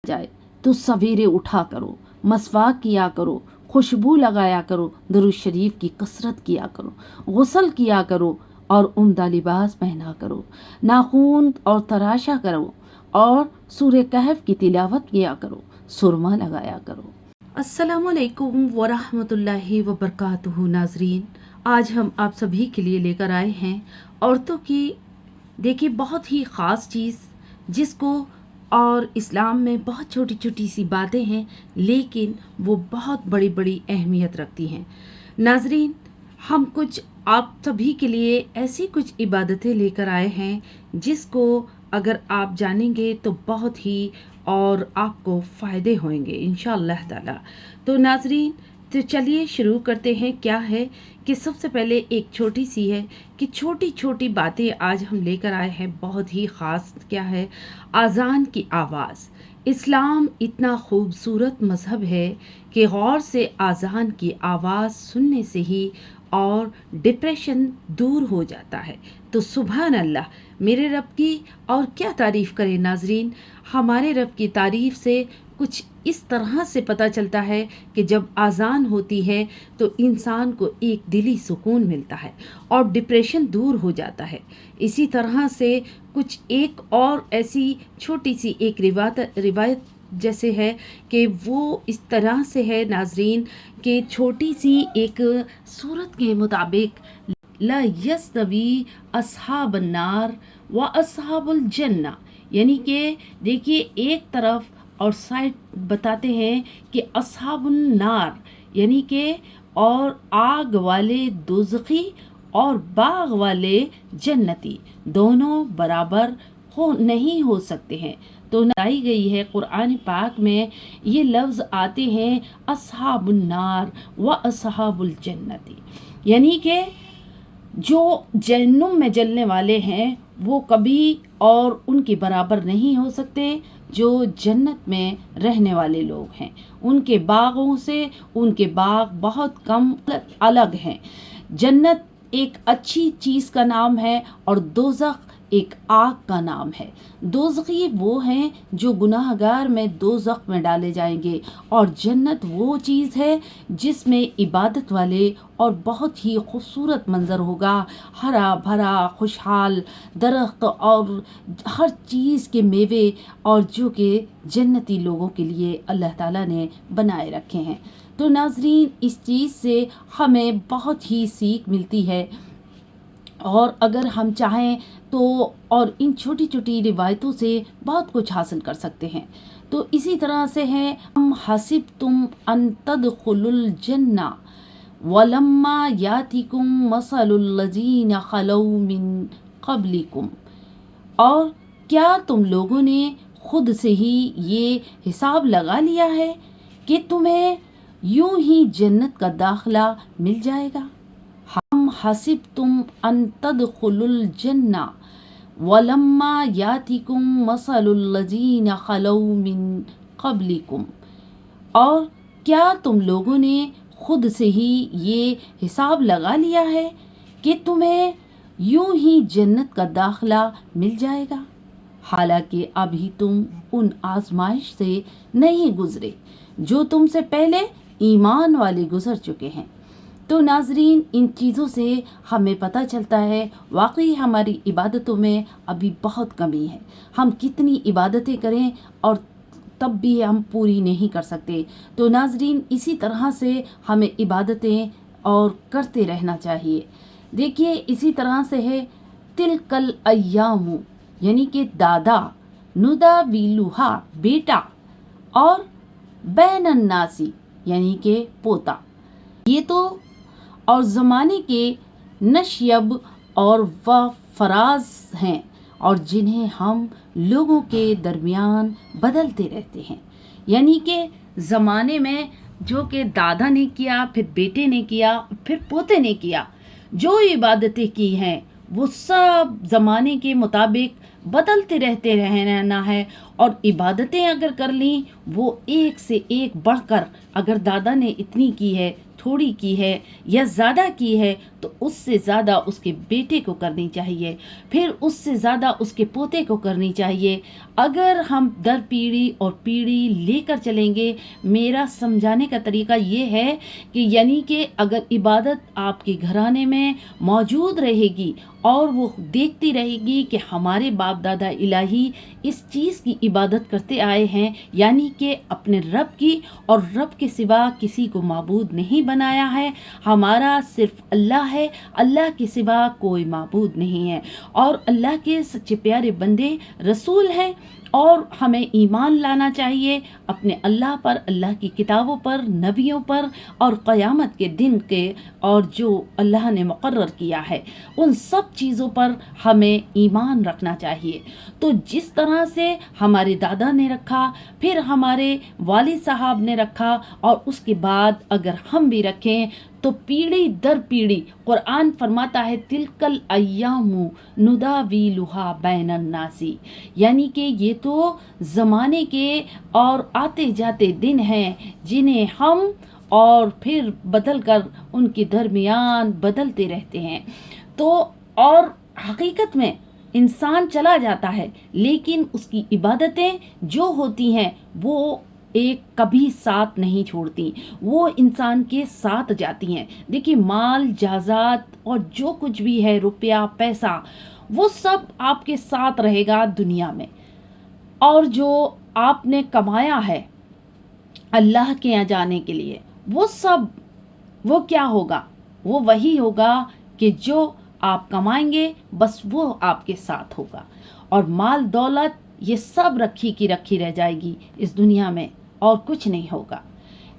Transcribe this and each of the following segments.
जाए तो सवेरे उठा करो, मसवाक किया करो, खुशबू लगाया करो, दुरूद शरीफ की कसरत किया करो, गुस्ल किया करो और उम्दा लिबास पहना करो, नाखून और तराशा करो और सूरह कहफ की तिलावत किया करो, सुरमा लगाया करो। अस्सलामुअलैकुम वरहमतुल्लाहि वबरकातुहू। नाजरीन, आज हम आप सभी के लिए लेकर आए हैं औरतों की देखिए बहुत ही ख़ास चीज़, जिसको और इस्लाम में बहुत छोटी छोटी सी बातें हैं लेकिन वो बहुत बड़ी बड़ी अहमियत रखती हैं। नाजरीन, हम कुछ आप सभी के लिए ऐसी कुछ इबादतें लेकर आए हैं जिसको अगर आप जानेंगे तो बहुत ही और आपको फ़ायदे होंगे इंशाअल्लाह ताला। तो नाजरीन, तो चलिए शुरू करते हैं। क्या है कि सबसे पहले एक छोटी सी है कि छोटी छोटी बातें आज हम लेकर आए हैं, बहुत ही ख़ास। क्या है? आज़ान की आवाज़। इस्लाम इतना खूबसूरत मज़हब है कि गौर से आज़ान की आवाज़ सुनने से ही और डिप्रेशन दूर हो जाता है। तो सुभान अल्लाह, मेरे रब की और क्या तारीफ़ करें नाजरीन। हमारे रब की तारीफ़ से कुछ इस तरह से पता चलता है कि जब आज़ान होती है तो इंसान को एक दिली सुकून मिलता है और डिप्रेशन दूर हो जाता है। इसी तरह से कुछ एक और ऐसी छोटी सी एक रिवायत जैसे है कि वो इस तरह से है नाजरीन कि छोटी सी एक सूरत के मुताबिक ला यस्तवी अस्हाबन नार व अस्हाबुल जन्ना, यानी कि देखिए एक तरफ और साइड बताते हैं कि अस्हाबुन नार यानी कि और आग वाले दोज़खी और बाग वाले जन्नती दोनों बराबर नहीं हो सकते हैं। तो बताई गई है कुरान पाक में ये लफ्ज़ आते हैं अस्हाबुन नार व अस्हाबुल जन्नती, यानी कि जो जहन्नुम में जलने वाले हैं वो कभी और उनके बराबर नहीं हो सकते जो जन्नत में रहने वाले लोग हैं। उनके बागों से उनके बाग बहुत कम अलग हैं। जन्नत एक अच्छी चीज़ का नाम है और दोज़ख एक आग का नाम है। दोज़खी वो हैं जो गुनाहगार में दोज़ख में डाले जाएंगे और जन्नत वो चीज़ है जिसमें इबादत वाले और बहुत ही खूबसूरत मंज़र होगा, हरा भरा खुशहाल दरख्त और हर चीज़ के मेवे और जो कि जन्नती लोगों के लिए अल्लाह ताला ने बनाए रखे हैं। तो नाजरीन, इस चीज़ से हमें बहुत ही सीख मिलती है और अगर हम चाहें तो और इन छोटी छोटी रिवायतों से बहुत कुछ हासिल कर सकते हैं। तो इसी तरह से है हम हसिब तुम अन तदखुलुल जन्ना वलम्मा यातिकुम मसलुल लजीना खलौ मिन क़ब्लिकुम, और क्या तुम लोगों ने खुद से ही ये हिसाब लगा लिया है कि तुम्हें यूं ही जन्नत का दाखिला मिल जाएगा। हम हसिब तुम अन तदखुलुल जन्ना वलम्मा यातिकुम मसलुल लजीना खलौ मिन क़ब्लिकुम, और क्या तुम लोगों ने खुद से ही ये हिसाब लगा लिया है कि तुम्हें यूं ही जन्नत का दाखिला मिल जाएगा, हालांकि अभी तुम उन आजमाइश से नहीं गुजरे जो तुमसे पहले ईमान वाले गुजर चुके हैं। तो नाजरीन, इन चीज़ों से हमें पता चलता है वाकई हमारी इबादतों में अभी बहुत कमी है। हम कितनी इबादतें करें और तब भी हम पूरी नहीं कर सकते। तो नाजरीन, इसी तरह से हमें इबादतें और करते रहना चाहिए। देखिए इसी तरह से है तिलकल अय्यामु, यानी कि दादा, नुदा विलुहा बेटा, और बैनन नासी यानी कि पोता। ये तो और ज़माने के नश्यब और व फराज हैं और जिन्हें हम लोगों के दरमियान बदलते रहते हैं। यानी कि ज़माने में जो कि दादा ने किया, फिर बेटे ने किया, फिर पोते ने किया, जो इबादतें की हैं वो सब ज़माने के मुताबिक बदलते रहते रहना है। और इबादतें अगर कर ली वो एक से एक बढ़कर, अगर दादा ने इतनी की है تھوڑی کی ہے یا زیادہ کی ہے تو اس سے زیادہ اس کے بیٹے کو کرنی چاہیے، پھر اس سے زیادہ اس کے پوتے کو کرنی چاہیے۔ اگر ہم در پیڑھی اور پیڑھی لے کر چلیں گے، میرا سمجھانے کا طریقہ یہ ہے کہ یعنی کہ اگر عبادت آپ کے گھرانے میں موجود رہے گی اور وہ دیکھتی رہے گی کہ ہمارے باپ دادا الہی اس چیز کی عبادت کرتے آئے ہیں، یعنی کہ اپنے رب کی، اور رب کے سوا کسی کو معبود نہیں بنایا ہے، ہمارا صرف اللہ ہے، اللہ کے سوا کوئی معبود نہیں ہے، اور اللہ کے سچے پیارے بندے رسول ہیں، اور ہمیں ایمان لانا چاہیے اپنے اللہ پر، اللہ کی کتابوں پر، نبیوں پر، اور قیامت کے دن کے، اور جو اللہ نے مقرر کیا ہے ان سب چیزوں پر ہمیں ایمان رکھنا چاہیے۔ تو جس طرح سے ہمارے دادا نے رکھا، پھر ہمارے والد صاحب نے رکھا، اور اس کے بعد اگر ہم بھی رکھیں تو پیڑھی در پیڑھی قرآن فرماتا ہے تلکل ایام نداولھا بین الناس، یعنی کہ یہ تو زمانے کے اور آتے جاتے دن ہیں جنہیں ہم اور پھر بدل کر ان کے درمیان بدلتے رہتے ہیں۔ تو اور حقیقت میں انسان چلا جاتا ہے لیکن اس کی عبادتیں جو ہوتی ہیں وہ ایک کبھی ساتھ نہیں چھوڑتی، وہ انسان کے ساتھ جاتی ہیں۔ دیکھیے مال جائیداد اور جو کچھ بھی ہے، روپیہ پیسہ، وہ سب آپ کے ساتھ رہے گا دنیا میں، اور جو آپ نے کمایا ہے اللہ کے یہاں جانے کے لیے وہ سب، وہ کیا ہوگا؟ وہ وہی ہوگا کہ جو آپ کمائیں گے بس وہ آپ کے ساتھ ہوگا، اور مال دولت یہ سب رکھی کی رکھی رہ جائے گی اس دنیا میں، اور کچھ نہیں ہوگا۔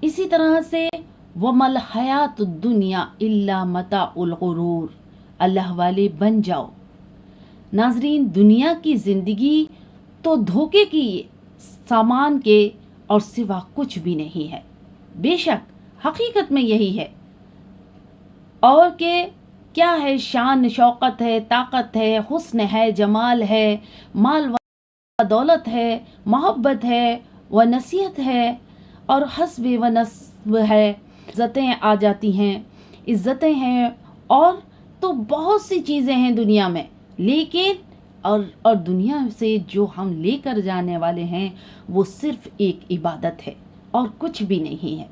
اسی طرح سے وَمَا الْحَيَاةُ الدُّنْيَا إِلَّا مَتَاعُ الْغُرُورِ، اللہ والے بن جاؤ۔ ناظرین، دنیا کی زندگی تو دھوکے کی سامان کے اور سوا کچھ بھی نہیں ہے۔ بے شک حقیقت میں یہی ہے، اور کہ کیا ہے، شان شوقت ہے، طاقت ہے، حسن ہے، جمال ہے، مال و دولت ہے، محبت ہے و نصیحت ہے، اور حسب و نسب ہے، عزتیں آ جاتی ہیں، عزتیں ہیں، اور تو بہت سی چیزیں ہیں دنیا میں، لیکن اور دنیا سے جو ہم لے کر جانے والے ہیں وہ صرف ایک عبادت ہے اور کچھ بھی نہیں ہے،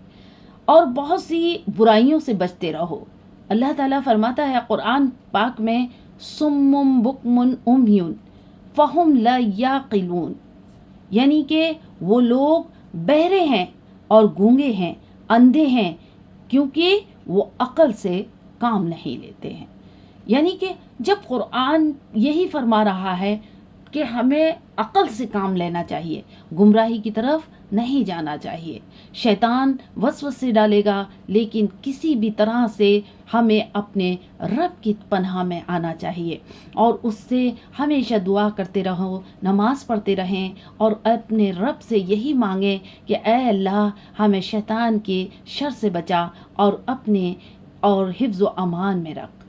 اور بہت سی برائیوں سے بچتے رہو۔ اللہ تعالیٰ فرماتا ہے قرآن پاک میں سم بکم عمی فہم لا یعقلون، یعنی کہ وہ لوگ بہرے ہیں اور گونگے ہیں، اندھے ہیں، کیونکہ وہ عقل سے کام نہیں لیتے ہیں۔ یعنی کہ جب قرآن یہی فرما رہا ہے کہ ہمیں عقل سے کام لینا چاہیے، گمراہی کی طرف نہیں جانا چاہیے، شیطان وسوسے ڈالے گا، لیکن کسی بھی طرح سے ہمیں اپنے رب کی پناہ میں آنا چاہیے، اور اس سے ہمیشہ دعا کرتے رہو، نماز پڑھتے رہیں، اور اپنے رب سے یہی مانگیں کہ اے اللہ ہمیں شیطان کے شر سے بچا اور اپنے اور حفظ و امان میں رکھ۔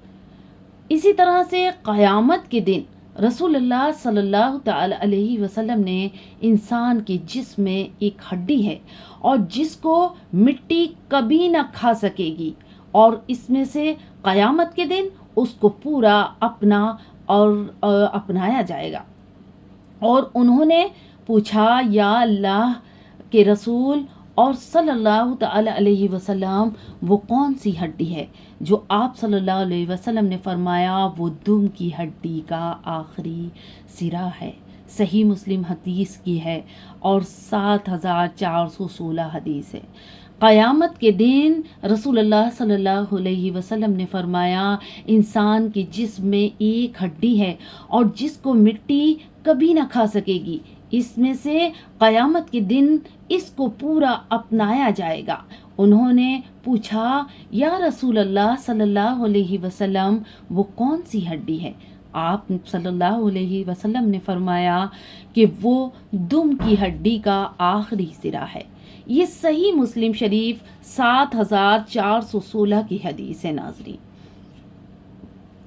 اسی طرح سے قیامت کے دن رسول اللہ صلی اللہ تعالی علیہ وسلم نے انسان کے جسم میں ایک ہڈی ہے اور جس کو مٹی کبھی نہ کھا سکے گی، اور اس میں سے قیامت کے دن اس کو پورا اپنایا جائے گا۔ اور انہوں نے پوچھا یا اللہ کے رسول اور صلی اللہ تعالی علیہ وسلم وہ کون سی ہڈی ہے؟ جو آپ صلی اللہ علیہ وسلم نے فرمایا وہ دم کی ہڈی کا آخری سرا ہے۔ صحیح مسلم حدیث کی ہے اور 7416 حدیث ہے۔ قیامت کے دن رسول اللہ صلی اللہ علیہ وسلم نے فرمایا انسان کے جسم میں ایک ہڈی ہے اور جس کو مٹی کبھی نہ کھا سکے گی، اس میں سے قیامت کے دن اس کو پورا اپنایا جائے گا۔ انہوں نے پوچھا یا رسول اللہ صلی اللہ علیہ وسلم وہ کون سی ہڈی ہے؟ آپ صلی اللہ علیہ وسلم نے فرمایا کہ وہ دم کی ہڈی کا آخری سرا ہے۔ یہ صحیح مسلم شریف 7416 کی حدیث ہے ناظرین۔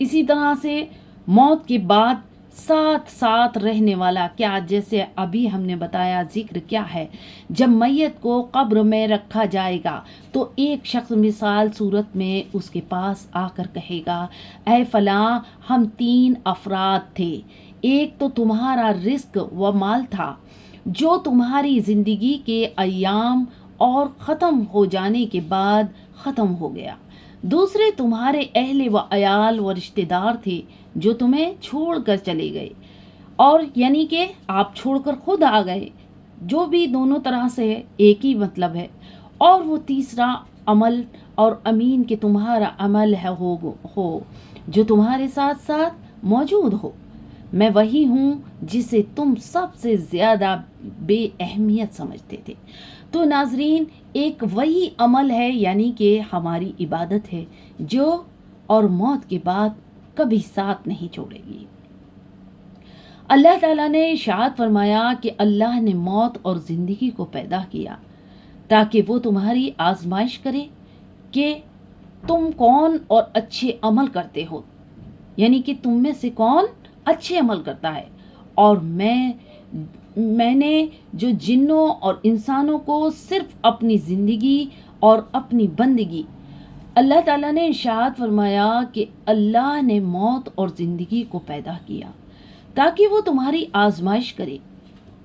اسی طرح سے موت کے بعد साथ साथ रहने वाला, क्या जैसे अभी हमने बताया जिक्र क्या है, जब मैयत को कब्र में रखा जाएगा तो एक शख्स मिसाल सूरत में उसके पास आकर कहेगा, ऐ फलां, हम 3 अफराद थे, एक तो तुम्हारा रिस्क व माल था जो तुम्हारी ज़िंदगी के अय्याम और ख़त्म हो जाने के बाद ख़त्म हो गया, दूसरे तुम्हारे अहले व अयाल व रिश्तेदार थे जो तुम्हें छोड़कर चले गए, और यानी कि आप छोड़कर खुद आ गए, जो भी दोनों तरह से है एक ही मतलब है। और वो तीसरा अमल और अमीन कि तुम्हारा अमल है हो जो तुम्हारे साथ साथ मौजूद हो, मैं वही हूँ जिसे तुम सबसे ज़्यादा बेअहमियत समझते थे। तो नाजरीन, एक वही अमल है यानी कि हमारी इबादत है जो और मौत के बाद कभी साथ नहीं छोड़ेगी। अल्लाह ताला ने इरशाद फरमाया कि अल्लाह ने मौत और ज़िंदगी को पैदा किया ताकि वो तुम्हारी आजमाइश करे कि तुम कौन और अच्छे अमल करते हो, यानी कि तुम में से कौन अच्छे अमल करता है। और मैंने जो जिन्नों और इंसानों को सिर्फ अपनी ज़िंदगी और अपनी बंदगी, अल्लाह ताला ने इरशाद फरमाया कि अल्लाह ने मौत और ज़िंदगी को पैदा किया ताकि वो तुम्हारी आजमाइश करे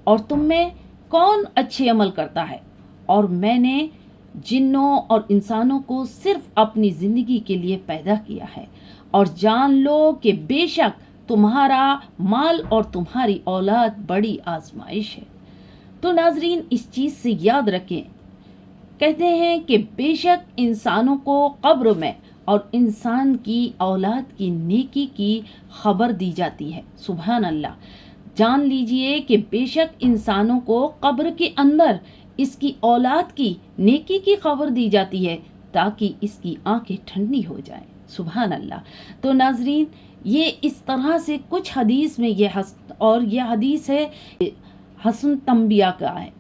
और तुम में कौन अच्छे अमल करता है। और मैंने जिन्नों और इंसानों को सिर्फ अपनी ज़िंदगी के लिए पैदा किया है, और जान लो कि बेशक तुम्हारा माल और तुम्हारी औलाद बड़ी आजमाइश है। तो नाजरीन, इस चीज़ से याद रखें, कहते हैं कि बेशक इंसानों को कब्र में और इंसान की औलाद की नेकी की खबर दी जाती है। सुभान अल्लाह, जान लीजिए कि बेशक इंसानों को कब्र के अंदर इसकी औलाद की नेकी की खबर दी जाती है ताकि इसकी आंखें ठंडी हो जाएं। सुभान अल्लाह। तो नाजरीन, ये इस तरह से कुछ हदीस में ये हदीस है हसन तंबिया का है,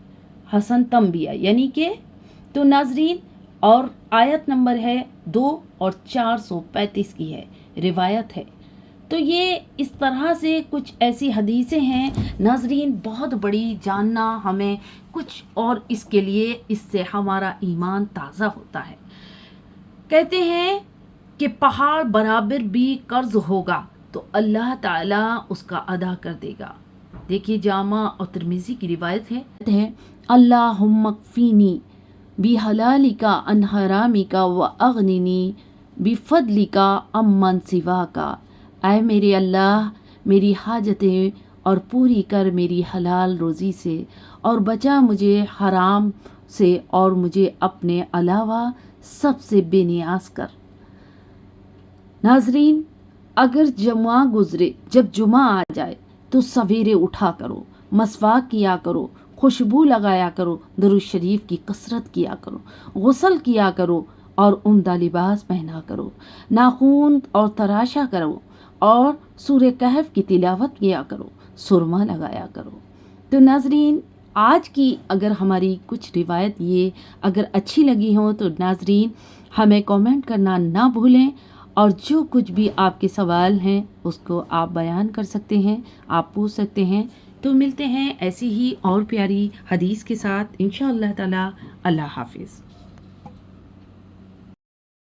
हसन तंबिया यानी कि। तो नाजरीन, और आयत नंबर है 2 और 435 की है, रिवायत है। तो ये इस तरह से कुछ ऐसी हदीसें हैं नाजरीन, बहुत बड़ी जानना हमें कुछ, और इसके लिए इससे हमारा ईमान ताज़ा होता है। कहते हैं कि पहाड़ बराबर भी कर्ज होगा तो अल्लाह ताला उसका अदा कर देगा। देखिए, जामा और तिरमिज़ी की रिवायत है, अल्लाहुम्मा क़फ़ीनी बि हलालिका अन हरामिका व अग़निनी बि फ़ज़लिका अम्मन सिवाका। ऐ मेरे अल्लाह, मेरी हाजतें और पूरी कर मेरी हलाल रोज़ी से, और बचा मुझे हराम से, और मुझे अपने अलावा सबसे बेनियाज कर। नाजरीन, अगर जब जुमा आ जाए तो सवेरे उठा करो, मसवाक किया करो, खुशबू लगाया करो, दुरूद शरीफ की कसरत किया करो, गुस्ल किया करो और उम्दा लिबास पहना करो, नाखून और तराशा करो, और सूरह कहफ की तिलावत किया करो, सुरमा लगाया करो। तो नाजरीन, आज की अगर हमारी कुछ रिवायत ये अगर अच्छी लगी हो तो नाजरीन हमें कमेंट करना ना भूलें, और जो कुछ भी आपके सवाल हैं उसको आप बयान कर सकते हैं, आप पूछ सकते हैं। तो मिलते हैं ऐसी ही और प्यारी हदीस के साथ इंशाअल्लाह ताला। अल्लाह हाफिज़।